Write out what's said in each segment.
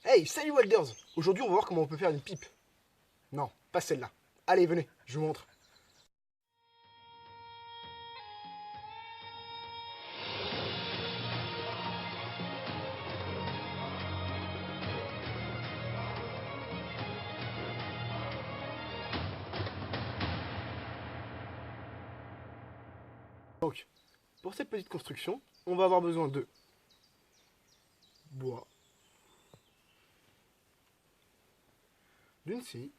Hey, salut Wilders! Aujourd'hui, on va voir comment on peut faire une pipe. Non, pas celle-là. Allez, venez, je vous montre. Donc, pour cette petite construction, on va avoir besoin de bois, d'une scie,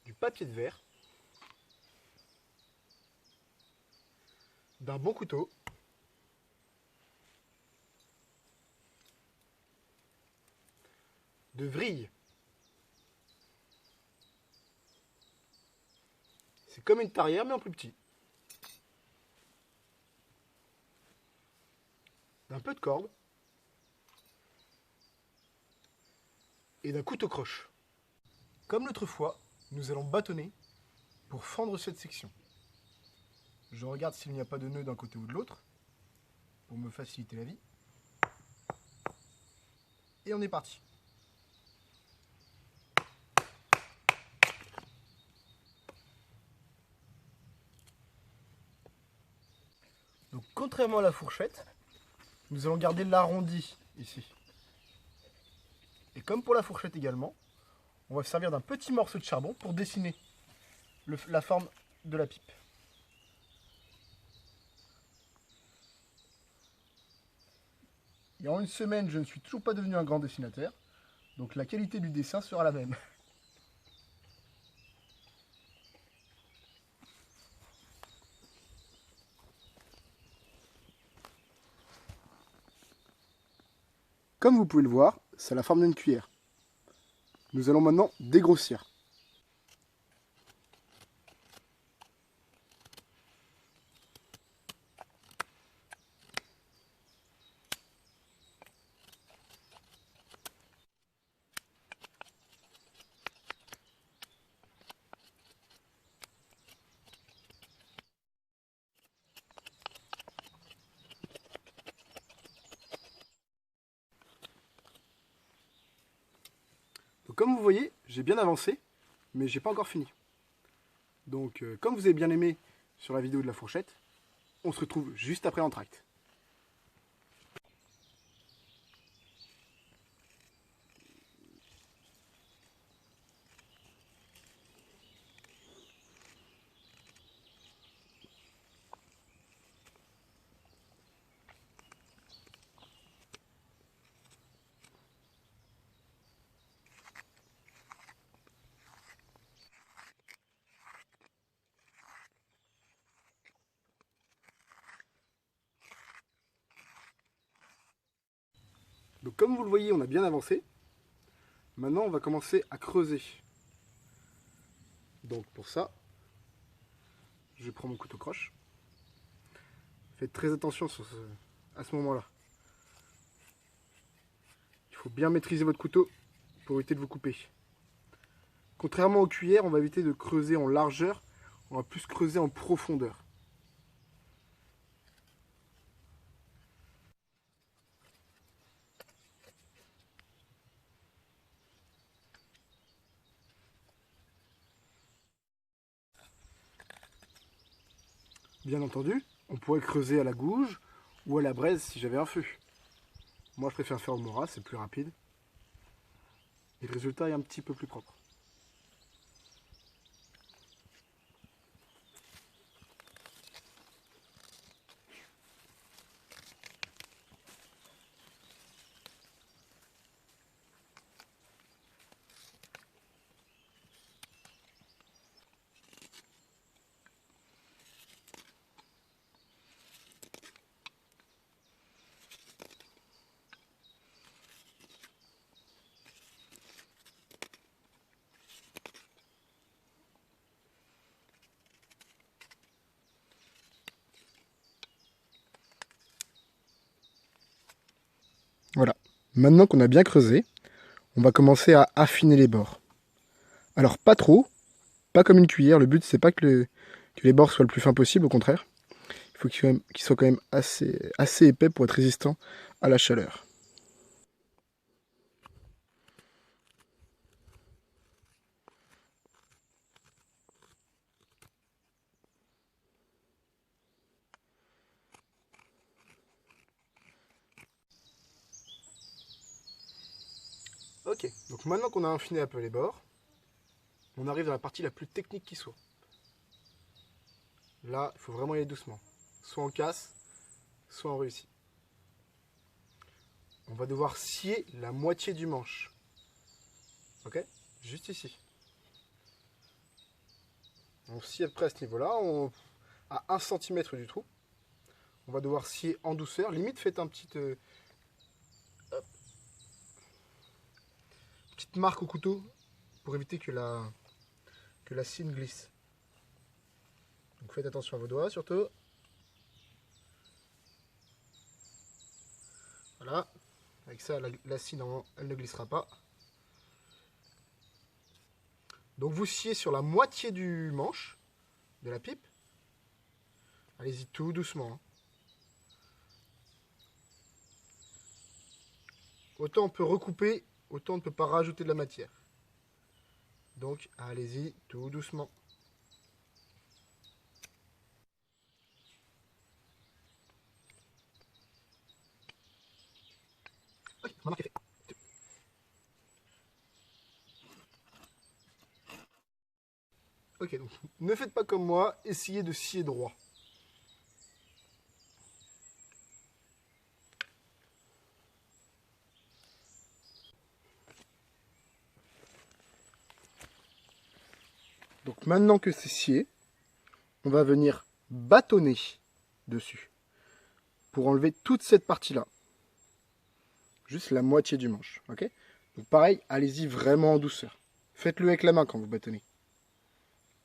du papier de verre, d'un bon couteau, de vrille. C'est comme une tarière mais en plus petit. D'un peu de corde et d'un couteau croche. Comme l'autre fois, nous allons bâtonner pour fendre cette section. Je regarde s'il n'y a pas de nœud d'un côté ou de l'autre pour me faciliter la vie. Et on est parti. Donc contrairement à la fourchette, nous allons garder l'arrondi ici. Et comme pour la fourchette également, on va se servir d'un petit morceau de charbon pour dessiner la forme de la pipe. Et en une semaine, je ne suis toujours pas devenu un grand dessinateur, donc la qualité du dessin sera la même. Comme vous pouvez le voir, c'est la forme d'une cuillère. Nous allons maintenant dégrossir. Donc comme vous voyez, j'ai bien avancé, mais j'ai pas encore fini. Donc comme vous avez bien aimé sur la vidéo de la fourchette, on se retrouve juste après l'entracte. Donc comme vous le voyez, on a bien avancé. Maintenant, on va commencer à creuser. Donc pour ça, je prends mon couteau croche. Faites très attention à ce moment-là. Il faut bien maîtriser votre couteau pour éviter de vous couper. Contrairement aux cuillères, on va éviter de creuser en largeur, on va plus creuser en profondeur. Bien entendu, on pourrait creuser à la gouge ou à la braise si j'avais un feu. Moi je préfère faire au Mora, c'est plus rapide. Et le résultat est un petit peu plus propre. Voilà. Maintenant qu'on a bien creusé, on va commencer à affiner les bords. Alors pas trop, pas comme une cuillère, le but c'est pas que les bords soient le plus fins possible, au contraire. Il faut qu'ils soient quand même assez épais pour être résistants à la chaleur. Ok, donc maintenant qu'on a affiné un peu les bords, on arrive dans la partie la plus technique qui soit. Là, il faut vraiment y aller doucement. Soit on casse, soit on réussit. On va devoir scier la moitié du manche. Ok? Juste ici. On scie à peu près à ce niveau-là, à 1 cm du trou. On va devoir scier en douceur. Limite, faites un petit, petite marque au couteau pour éviter que la scie ne glisse. Donc faites attention à vos doigts surtout. Voilà. Avec ça, la scie, normalement, elle ne glissera pas. Donc vous sciez sur la moitié du manche de la pipe. Allez-y tout doucement. Hein. Autant on peut recouper, autant on ne peut pas rajouter de la matière. Donc allez-y tout doucement. Ok, ma marque est faite. Ok, donc ne faites pas comme moi, essayez de scier droit. Donc maintenant que c'est scié, on va venir bâtonner dessus pour enlever toute cette partie-là. Juste la moitié du manche, ok? Donc pareil, allez-y vraiment en douceur. Faites-le avec la main quand vous bâtonnez.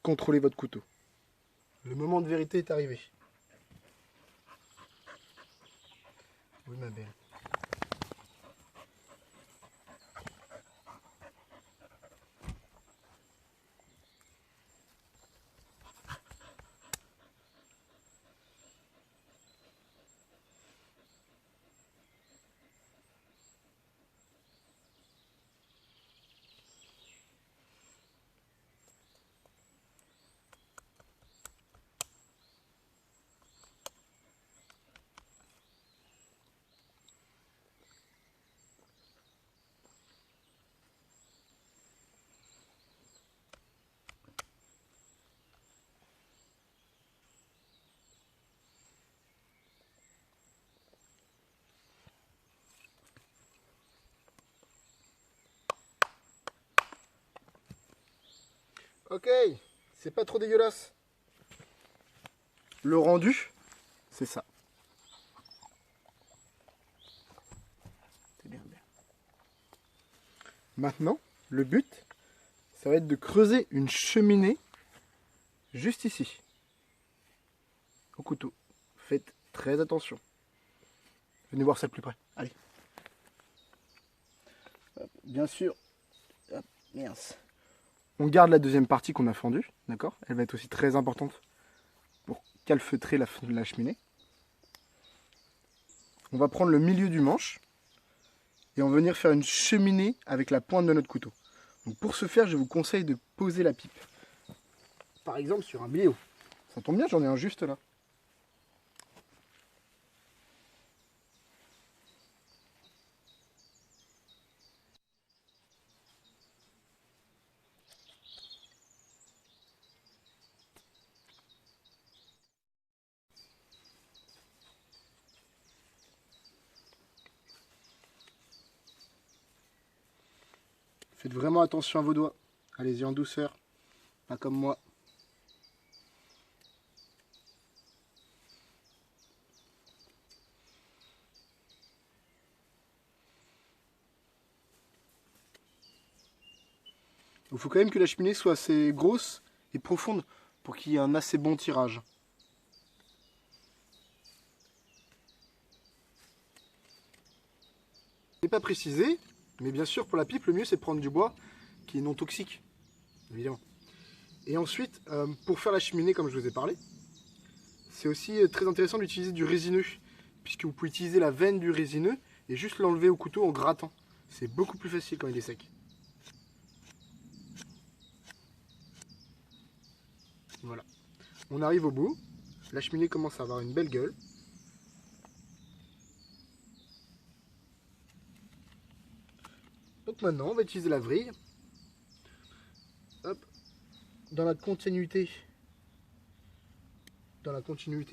Contrôlez votre couteau. Le moment de vérité est arrivé. Oui, ma belle. Ok, c'est pas trop dégueulasse. Le rendu, c'est ça. C'est bien, bien. Maintenant, le but, ça va être de creuser une cheminée juste ici. Au couteau. Faites très attention. Venez voir ça de plus près. Allez. Hop, bien sûr. Hop, mince. On garde la deuxième partie qu'on a fendue, d'accord? Elle va être aussi très importante pour calfeutrer la cheminée. On va prendre le milieu du manche et on va venir faire une cheminée avec la pointe de notre couteau. Donc pour ce faire, je vous conseille de poser la pipe. Par exemple sur un bléau. Ça tombe bien, j'en ai un juste là. Faites vraiment attention à vos doigts. Allez-y en douceur, pas comme moi. Il faut quand même que la cheminée soit assez grosse et profonde pour qu'il y ait un assez bon tirage. Ce n'est pas précisé, mais bien sûr pour la pipe, le mieux c'est de prendre du bois qui est non toxique, évidemment. Et ensuite, pour faire la cheminée comme je vous ai parlé, c'est aussi très intéressant d'utiliser du résineux, puisque vous pouvez utiliser la veine du résineux et juste l'enlever au couteau en grattant. C'est beaucoup plus facile quand il est sec. Voilà. On arrive au bout. La cheminée commence à avoir une belle gueule. Donc maintenant, on va utiliser la vrille. Hop. Dans la continuité,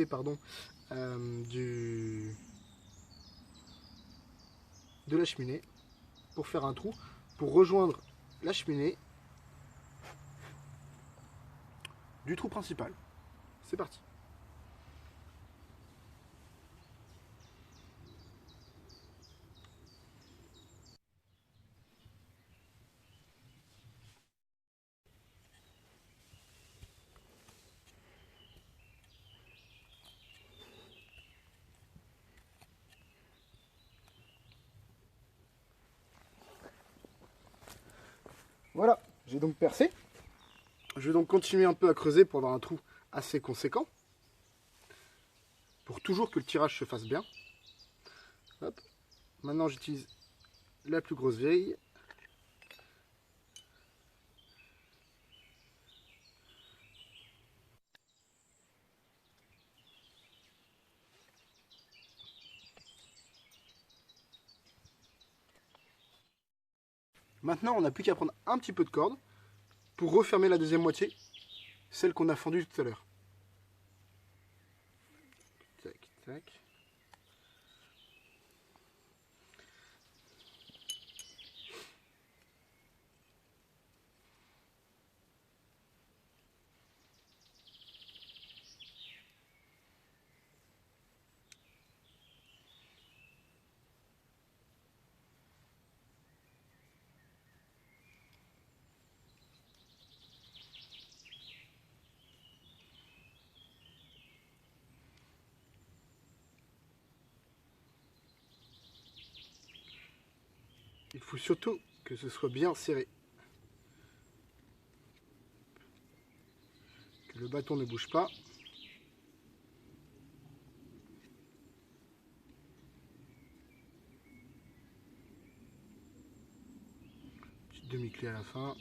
pardon, de la cheminée pour faire un trou, pour rejoindre la cheminée du trou principal. C'est parti. Voilà, j'ai donc percé. Je vais donc continuer un peu à creuser pour avoir un trou assez conséquent. Pour toujours que le tirage se fasse bien. Hop. Maintenant j'utilise la plus grosse vrille. Maintenant on n'a plus qu'à prendre un petit peu de corde pour refermer la deuxième moitié, celle qu'on a fendue tout à l'heure. Tac, tac. Il faut surtout que ce soit bien serré. Que le bâton ne bouge pas. Petite demi-clé à la fin.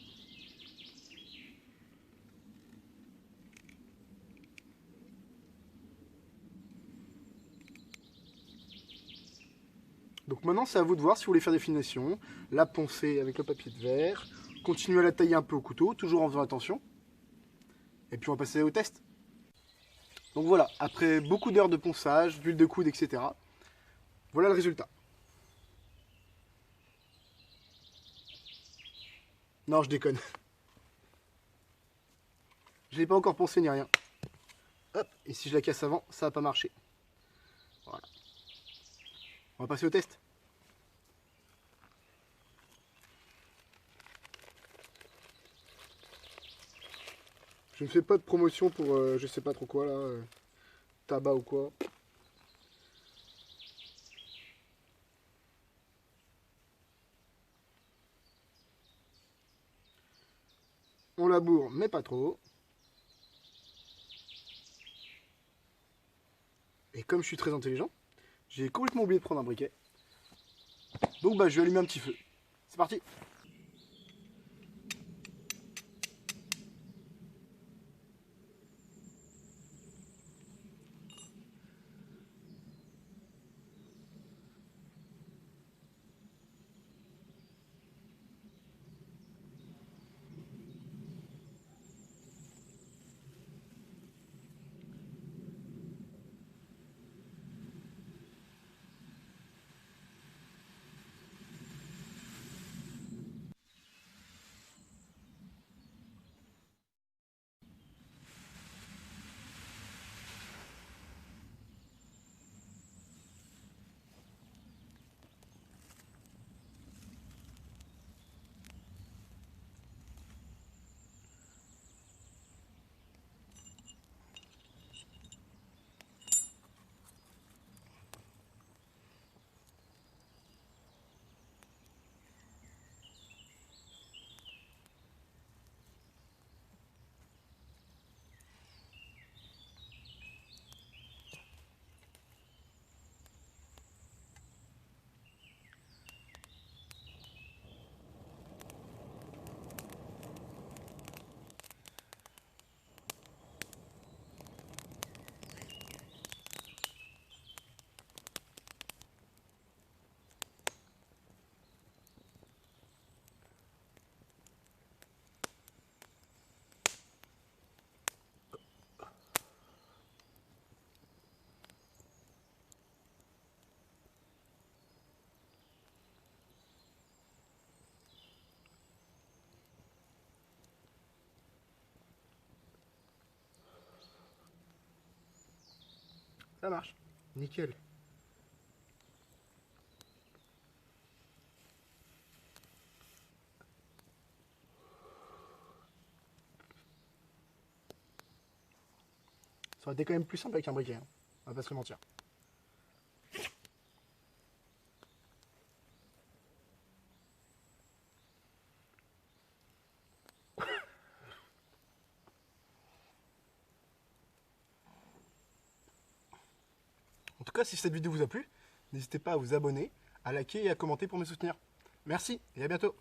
Donc maintenant c'est à vous de voir si vous voulez faire des finitions, la poncer avec le papier de verre, continuer à la tailler un peu au couteau, toujours en faisant attention. Et puis on va passer au test. Donc voilà, après beaucoup d'heures de ponçage, d'huile de coude, etc. Voilà le résultat. Non, je déconne. Je l'ai pas encore poncé ni rien. Hop, et si je la casse avant, ça va pas marcher. Voilà. On va passer au test. Je ne fais pas de promotion pour je sais pas trop quoi là, tabac ou quoi. On laboure, mais pas trop. Et comme je suis très intelligent, j'ai complètement oublié de prendre un briquet. Donc bah je vais allumer un petit feu. C'est parti. Ça marche. Nickel. Ça aurait été quand même plus simple avec un briquet, hein. On va pas se le mentir. En tout cas, si cette vidéo vous a plu, n'hésitez pas à vous abonner, à liker et à commenter pour me soutenir. Merci et à bientôt.